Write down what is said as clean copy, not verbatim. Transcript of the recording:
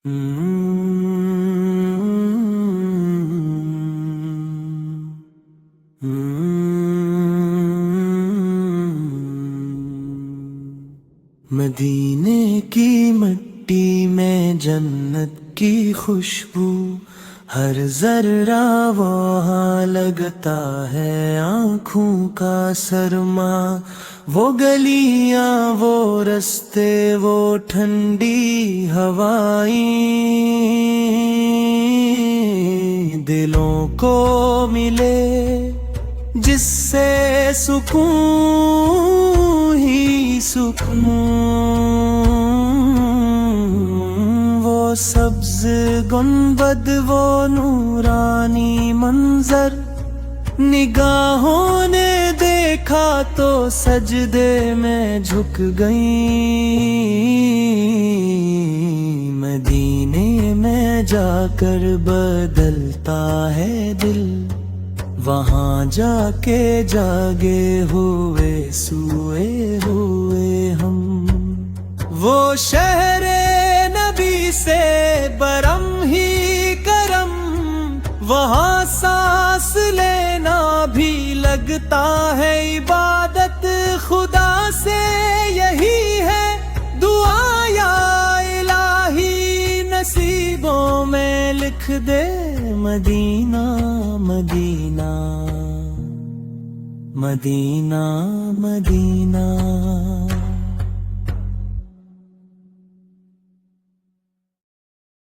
مدینے کی مٹی میں جنت کی خوشبو، ہر ذرہ وہاں لگتا ہے آنکھوں کا سرما۔ وہ گلیاں، وہ رستے، وہ ٹھنڈی ہوائیں، دلوں کو ملے جس سے سکون ہی سکون۔ وہ سبز گنبد، وہ نورانی منظر، نگاہوں نے دیکھا تو سجدے میں جھک گئیں۔ مدینے میں جا کر بدلتا ہے دل، وہاں جا کے جاگے ہوئے سوئے ہوئے ہم۔ وہ شہر نبی سے برم ہی کرم، وہاں سانس لینا بھی لگتا ہے عبادت۔ خدا سے یہی ہے دعا، یا الہی نصیبوں میں لکھ دے مدینہ مدینہ مدینہ مدینہ۔